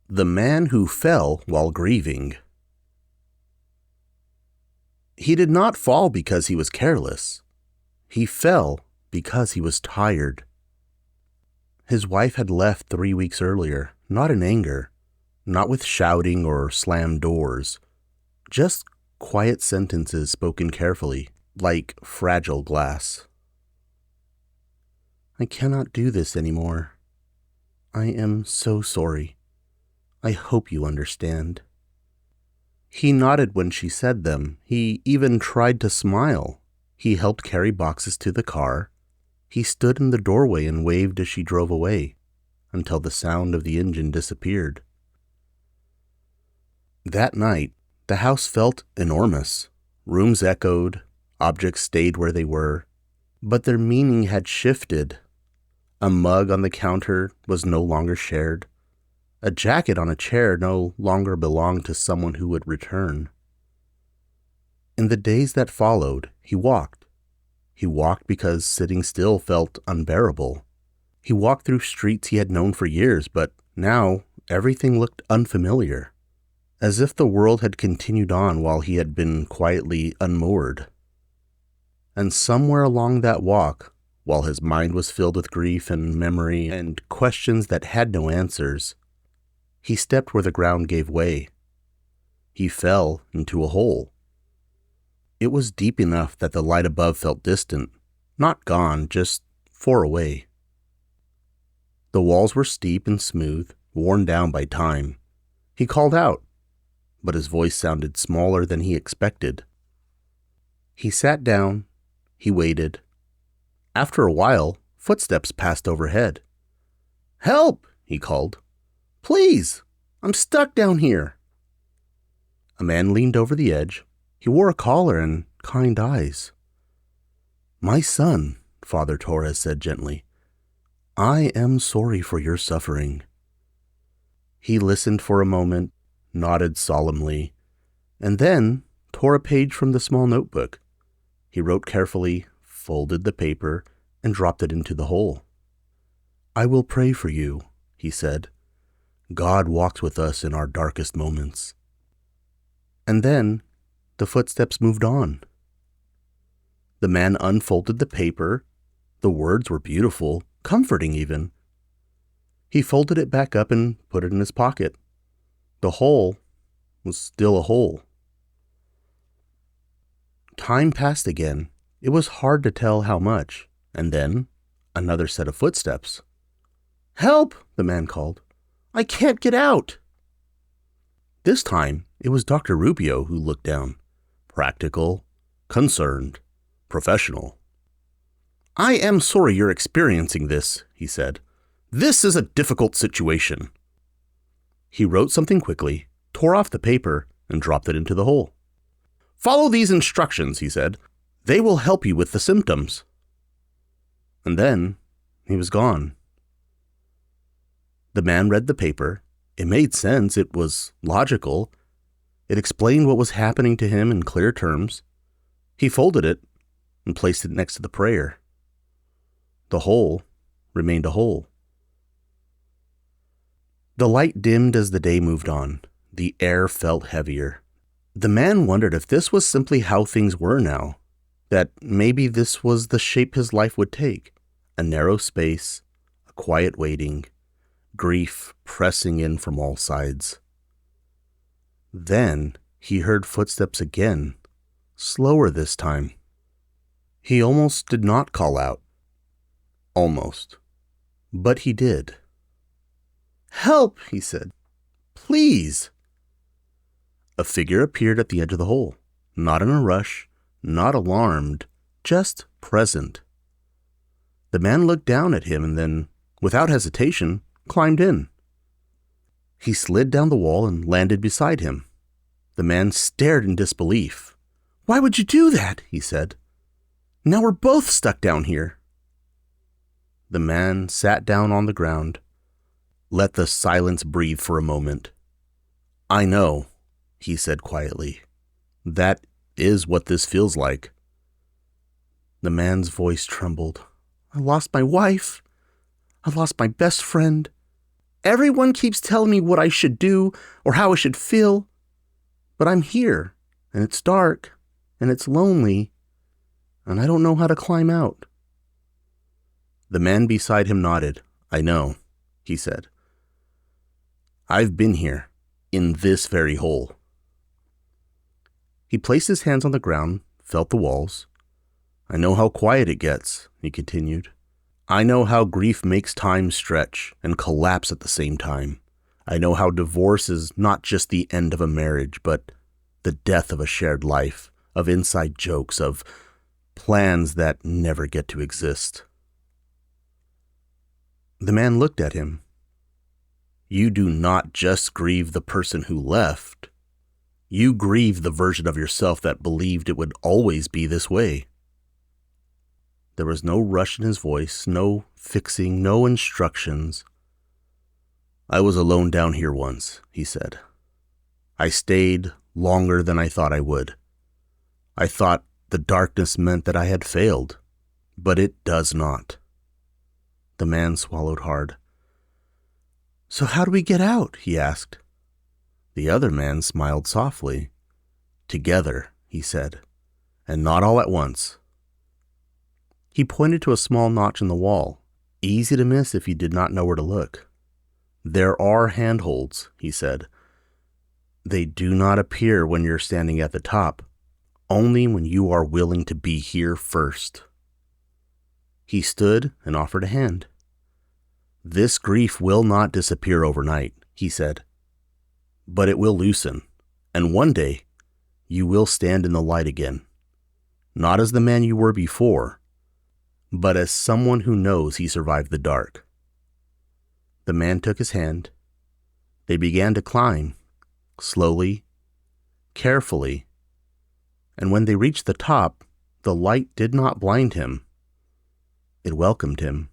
The Man Who Fell While Grieving. He did not fall because he was careless. He fell because he was tired. His wife had left 3 weeks earlier, not in anger, not with shouting or slammed doors, just quiet sentences spoken carefully, like fragile glass. I cannot do this anymore. I am so sorry. I hope you understand. He nodded when she said them. He even tried to smile. He helped carry boxes to the car. He stood in the doorway and waved as she drove away, until the sound of the engine disappeared. That night, the house felt enormous. Rooms echoed, objects stayed where they were, but their meaning had shifted. A mug on the counter was no longer shared. A jacket on a chair no longer belonged to someone who would return. In the days that followed, he walked. He walked because sitting still felt unbearable. He walked through streets he had known for years, but now everything looked unfamiliar, as if the world had continued on while he had been quietly unmoored. And somewhere along that walk, while his mind was filled with grief and memory and questions that had no answers, he stepped where the ground gave way. He fell into a hole. It was deep enough that the light above felt distant, not gone, just far away. The walls were steep and smooth, worn down by time. He called out, but his voice sounded smaller than he expected. He sat down. He waited. After a while, footsteps passed overhead. "Help!" he called. "Please! I'm stuck down here." A man leaned over the edge. He wore a collar and kind eyes. "My son," Father Torres said gently, "I am sorry for your suffering." He listened for a moment, nodded solemnly, and then tore a page from the small notebook. He wrote carefully, folded the paper, and dropped it into the hole. "I will pray for you," he said. "God walks with us in our darkest moments." And then the footsteps moved on. The man unfolded the paper. The words were beautiful, comforting even. He folded it back up and put it in his pocket. The hole was still a hole. Time passed again. It was hard to tell how much. And then another set of footsteps. "Help!" the man called. "I can't get out." This time, it was Dr. Rubio who looked down. Practical, concerned, professional. "I am sorry you're experiencing this," he said. "This is a difficult situation." He wrote something quickly, tore off the paper, and dropped it into the hole. "Follow these instructions," he said. "They will help you with the symptoms." And then he was gone. The man read the paper. It made sense. It was logical. It explained what was happening to him in clear terms. He folded it and placed it next to the prayer. The hole remained a hole. The light dimmed as the day moved on. The air felt heavier. The man wondered if this was simply how things were now, that maybe this was the shape his life would take. A narrow space, a quiet waiting, grief pressing in from all sides. Then he heard footsteps again, slower this time. He almost did not call out. Almost. But he did. "Help!" he said. "Please!" A figure appeared at the edge of the hole, not in a rush, not alarmed, just present. The man looked down at him and then, without hesitation, climbed in. He slid down the wall and landed beside him. The man stared in disbelief. "Why would you do that?" he said. "Now we're both stuck down here." The man sat down on the ground. Let the silence breathe for a moment. "I know," he said quietly. "That is what this feels like." The man's voice trembled. "I lost my wife. I lost my best friend. Everyone keeps telling me what I should do or how I should feel. But I'm here, and it's dark, and it's lonely, and I don't know how to climb out." The man beside him nodded. "I know," he said. "I've been here, in this very hole." He placed his hands on the ground, felt the walls. "I know how quiet it gets," he continued. "I know how grief makes time stretch and collapse at the same time. I know how divorce is not just the end of a marriage, but the death of a shared life, of inside jokes, of plans that never get to exist." The man looked at him. "You do not just grieve the person who left. You grieve the version of yourself that believed it would always be this way." There was no rush in his voice, no fixing, no instructions. "I was alone down here once," he said. "I stayed longer than I thought I would. I thought the darkness meant that I had failed, but it does not." The man swallowed hard. "So how do we get out?" he asked. The other man smiled softly. "Together," he said, "and not all at once." He pointed to a small notch in the wall, easy to miss if you did not know where to look. "There are handholds," he said. "They do not appear when you're standing at the top, only when you are willing to be here first." He stood and offered a hand. "This grief will not disappear overnight," he said, "but it will loosen, and one day you will stand in the light again, not as the man you were before, but as someone who knows he survived the dark." The man took his hand. They began to climb, slowly, carefully, and when they reached the top, the light did not blind him. It welcomed him.